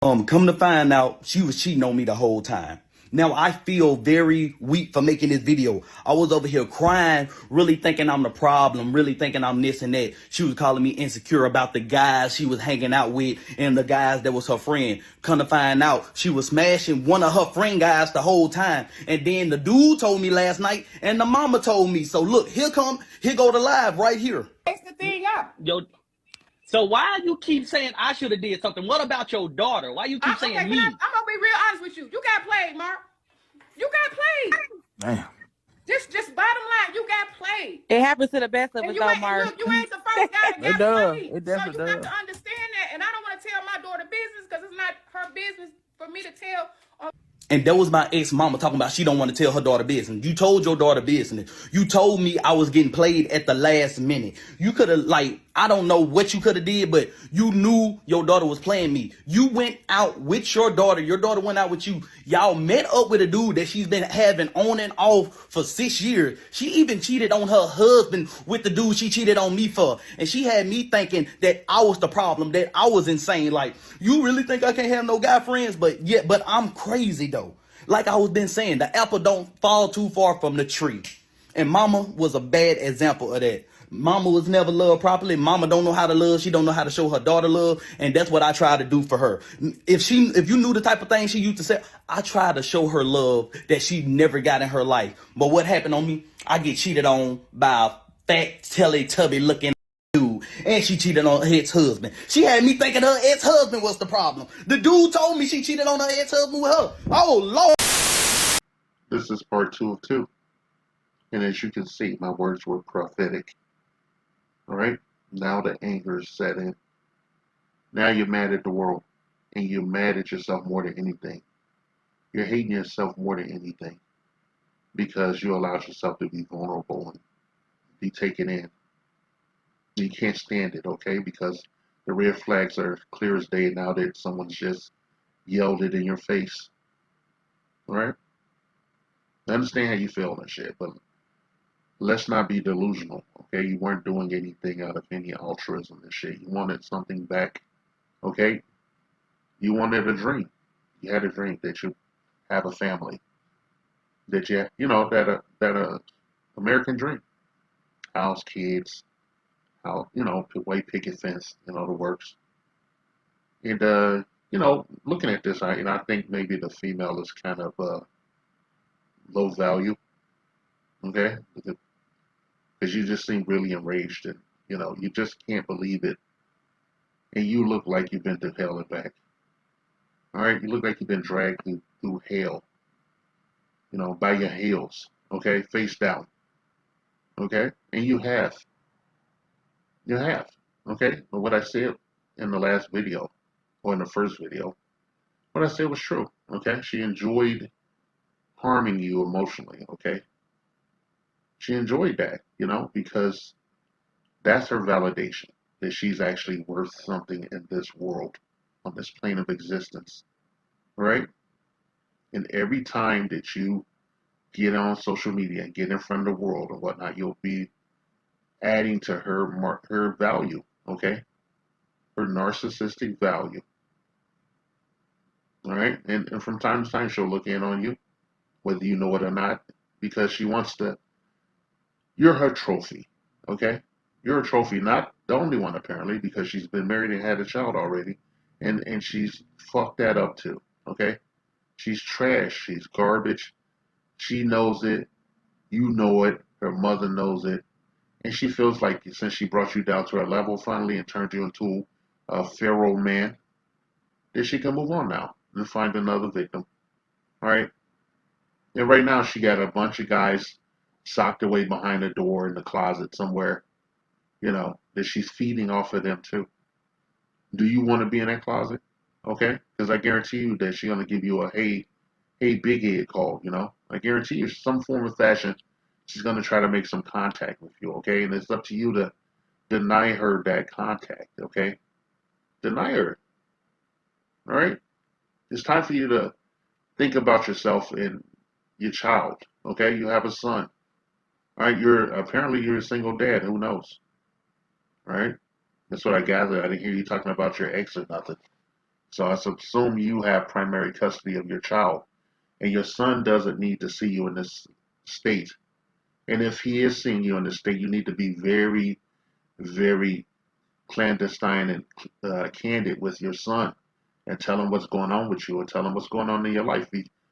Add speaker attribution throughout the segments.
Speaker 1: Come to find out, she was cheating on me the whole time. Now I feel very weak for making this video. I was over here crying, really thinking I'm the problem, really thinking I'm this and that. She was calling me insecure about the guys she was hanging out with and the guys that was her friend. Come to find out, she was smashing one of her friend guys the whole time. And then the dude told me last night, and the mama told me. So look, here go the live right here.
Speaker 2: Fix the thing up.
Speaker 3: Yo, so why you keep saying I should have did something? What about your daughter? Why you keep saying
Speaker 2: Okay,
Speaker 3: me?
Speaker 2: I'm gonna be real honest with you. You got played, Mark. You got played.
Speaker 1: Damn.
Speaker 2: Just bottom line, you got played.
Speaker 4: It happens to the best of
Speaker 2: And
Speaker 4: us,
Speaker 2: you
Speaker 4: though,
Speaker 2: ain't,
Speaker 4: Mark.
Speaker 2: look, you ain't the first guy that
Speaker 5: It
Speaker 2: got
Speaker 5: does.
Speaker 2: played.
Speaker 5: It
Speaker 2: So
Speaker 5: definitely
Speaker 2: you have
Speaker 5: does.
Speaker 2: to understand that. And I don't want to tell my daughter business because it's not her business for me to tell.
Speaker 1: And that was my ex-mama talking about she don't want to tell her daughter business. You told your daughter business. You told me I was getting played at the last minute. You could have, like, I don't know what you could have did, but you knew your daughter was playing me. You went out with your daughter. Your daughter went out with you. Y'all met up with a dude that she's been having on and off for 6 years. She even cheated on her husband with the dude she cheated on me for. And she had me thinking that I was the problem, that I was insane. Like, you really think I can't have no guy friends? But I'm crazy though. Like I was been saying, the apple don't fall too far from the tree. And mama was a bad example of that. Mama was never loved properly. Mama don't know how to love. She don't know how to show her daughter love. And that's what I try to do for her. If you knew the type of thing she used to say, I try to show her love that she never got in her life. But what happened on me? I get cheated on by a fat, Teletubby looking dude. And she cheated on her ex-husband. She had me thinking her ex-husband was the problem. The dude told me she cheated on her ex-husband with her. Oh, Lord.
Speaker 6: This is part 2 of 2. And as you can see, my words were prophetic. Alright? Now the anger is set in. Now you're mad at the world. And you're mad at yourself more than anything. You're hating yourself more than anything. Because you allowed yourself to be vulnerable and be taken in. You can't stand it, okay? Because the red flags are clear as day now that someone's just yelled it in your face. Alright? I understand how you feel and shit, but let's not be delusional, okay? You weren't doing anything out of any altruism and shit. You wanted something back, okay? You wanted a dream. You had a dream that you have a family, that that American dream, house, kids, how white picket fence, the works. And looking at this, I think maybe the female is kind of low value, okay? Because you just seem really enraged and you just can't believe it, and you look like you've been to hell and back. All right, you look like you've been dragged through hell, by your heels, okay, face down, okay, and you have, okay. But what I said in the last video, or in the first video, what I said was true, okay. She enjoyed harming you emotionally, okay. She enjoyed that, because that's her validation that she's actually worth something in this world, on this plane of existence, right? And every time that you get on social media and get in front of the world and whatnot, you'll be adding to her value, okay? Her narcissistic value, all right? And from time to time, she'll look in on you, whether you know it or not, because she wants to. You're her trophy, okay? You're a trophy, not the only one apparently, because she's been married and had a child already, and she's fucked that up too, okay? She's trash, she's garbage. She knows it, you know it, her mother knows it, and she feels like since she brought you down to her level finally and turned you into a pharaoh man, that she can move on now and find another victim, all right? And right now she got a bunch of guys socked away behind a door in the closet somewhere, that she's feeding off of them too. Do you want to be in that closet? Okay? Because I guarantee you that she's going to give you a hey big head call, I guarantee you some form of fashion she's going to try to make some contact with you, okay? And it's up to you to deny her that contact, okay? Deny her, all right? It's time for you to think about yourself and your child, okay? You have a son, all right? Apparently you're a single dad, who knows? Right? That's what I gathered. I didn't hear you talking about your ex or nothing. So I assume you have primary custody of your child, and your son doesn't need to see you in this state. And if he is seeing you in this state, you need to be very, very clandestine and candid with your son and tell him what's going on with you and tell him what's going on in your life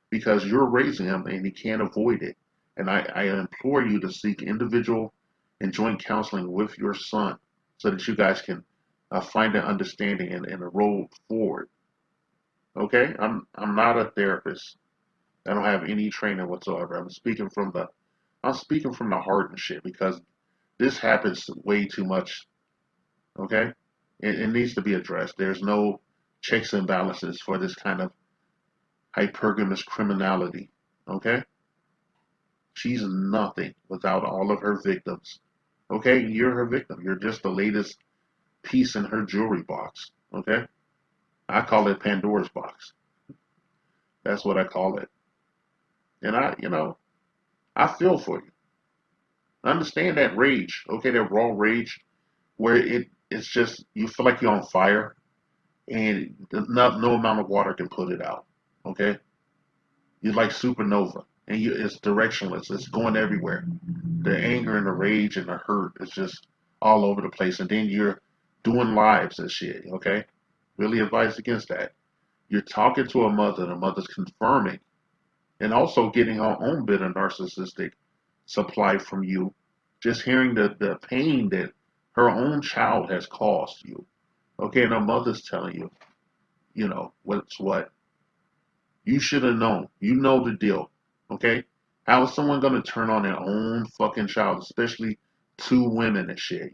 Speaker 6: because you're raising him and he can't avoid it. And I implore you to seek individual and joint counseling with your son so that you guys can find an understanding and a road forward. Okay, I'm not a therapist. I don't have any training whatsoever. I'm speaking from the heart and shit because this happens way too much. Okay, it needs to be addressed. There's no checks and balances for this kind of hypergamous criminality. Okay, she's nothing without all of her victims. Okay, you're her victim. You're just the latest piece in her jewelry box. Okay, I call it Pandora's box. That's what I call it. And I feel for you. I understand that rage. Okay, that raw rage where it's just you feel like you're on fire and no amount of water can put it out. Okay, you're like supernova, and it's directionless. It's going everywhere. The anger and the rage and the hurt is just all over the place. And then you're doing lives and shit. Okay, really advise against that. You're talking to a mother, and the mother's confirming, and also getting her own bit of narcissistic supply from you. Just hearing the pain that her own child has caused you. Okay, and her mother's telling you, what's what. You should have known. You know the deal. Okay? How is someone going to turn on their own fucking child, especially two women and shit?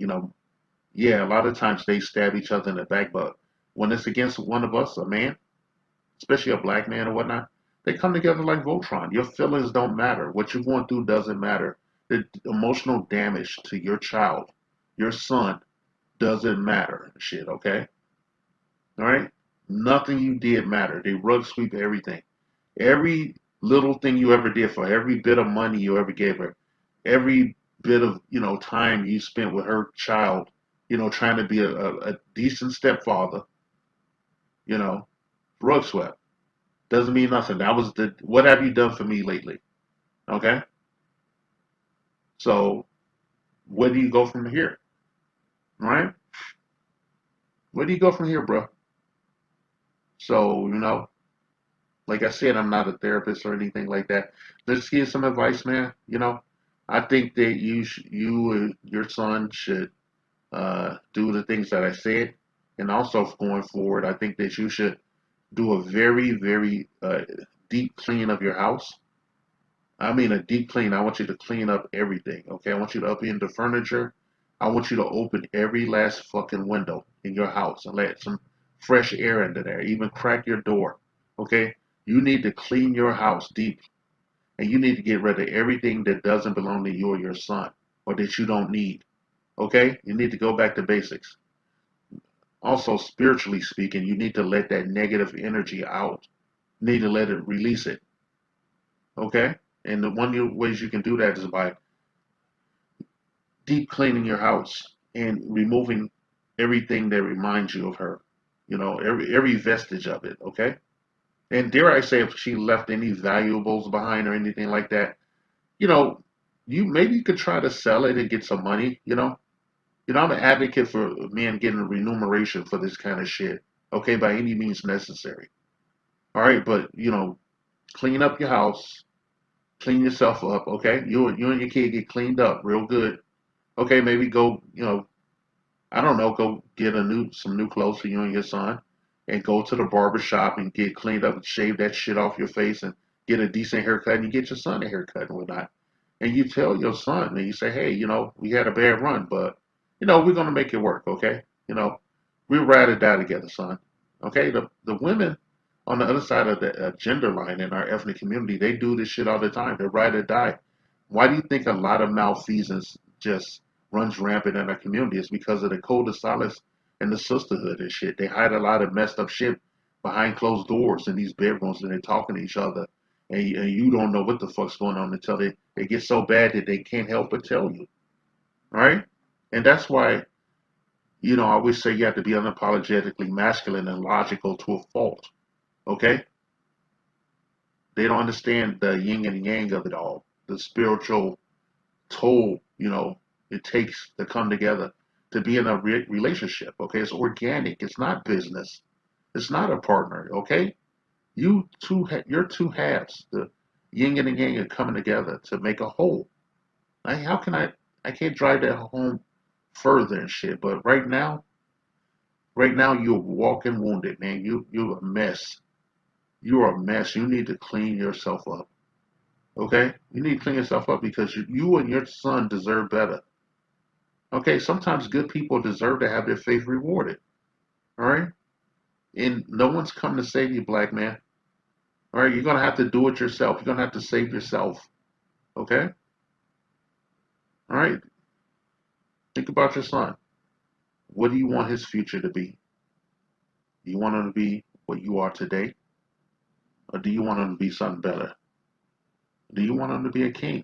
Speaker 6: Yeah, a lot of times they stab each other in the back, but when it's against one of us, a man, especially a black man or whatnot, they come together like Voltron. Your feelings don't matter. What you're going through doesn't matter. The emotional damage to your child, your son, doesn't matter. Shit, okay? All right? Nothing you did mattered. They rug sweep everything. Every little thing you ever did for her, every bit of money you ever gave her, every bit of time you spent with her child, trying to be a decent stepfather, you know, rug swept. Doesn't mean nothing. That was what have you done for me lately? Okay? So where do you go from here? All right? Where do you go from here, bro? So, like I said, I'm not a therapist or anything like that. Let's give some advice, man. I think that you and your son should do the things that I said, and also going forward, I think that you should do a very, very deep clean of your house. I mean, a deep clean. I want you to clean up everything. Okay, I want you to upend the furniture. I want you to open every last fucking window in your house and let some fresh air into there. Even crack your door. Okay, you need to clean your house deep. And you need to get rid of everything that doesn't belong to you or your son or that you don't need. Okay? You need to go back to basics. Also, spiritually speaking, you need to let that negative energy out. You need to let it release it. Okay? And the one of the ways you can do that is by deep cleaning your house and removing everything that reminds you of her. Every vestige of it. Okay? And dare I say, if she left any valuables behind or anything like that, you know, you could try to sell it and get some money. I'm an advocate for men getting remuneration for this kind of shit. Okay, by any means necessary. All right, but clean up your house, clean yourself up. Okay, you and your kid get cleaned up real good. Okay, maybe go, I don't know, go get some new clothes for you and your son, and go to the barber shop and get cleaned up and shave that shit off your face and get a decent haircut and you get your son a haircut and whatnot. And you tell your son and you say, hey, we had a bad run, but we're gonna make it work, okay? We'll ride or die together, son. Okay, the women on the other side of the gender line in our ethnic community, they do this shit all the time. They ride or die. Why do you think a lot of malfeasance just runs rampant in our community? It's because of the code of solace and the sisterhood and shit. They hide a lot of messed up shit behind closed doors in these bedrooms and they're talking to each other. And you don't know what the fuck's going on until they get so bad that they can't help but tell you. All right? And that's why You know, I always say you have to be unapologetically masculine and logical to a fault. Okay? They don't understand the yin and yang of it all, the spiritual toll, you know, it takes to come together to be in a relationship. Okay? It's organic, it's not business, it's not a partner. Okay? Your two halves, the yin and the yang, are coming together to make a whole. How can I can't drive that home further and shit, but right now you're walking wounded, man. You're a mess. You're a mess. You need to clean yourself up. Okay? You need to clean yourself up because you and your son deserve better. Okay, sometimes good people deserve to have their faith rewarded. All right? And no one's coming to save you, black man. All right, you're gonna have to do it yourself. You're gonna have to save yourself. Okay? All right? Think about your son. What do you want his future to be? Do you want him to be what you are today? Or do you want him to be something better? Do you want him to be a king?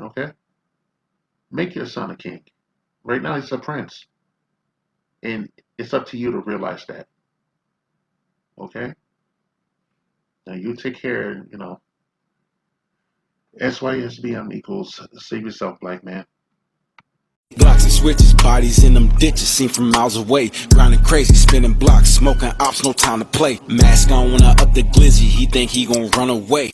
Speaker 6: Okay? Make your son a king. Right now he's a prince. And it's up to you to realize that. Okay? Now you take care, you know. SYSBM equals save yourself, black man.
Speaker 4: Blocks and switches, bodies in them ditches, seen from miles away. Grinding crazy, spinning blocks, smoking ops, no time to play. Mask on when I up the glizzy, he think he gon' run away.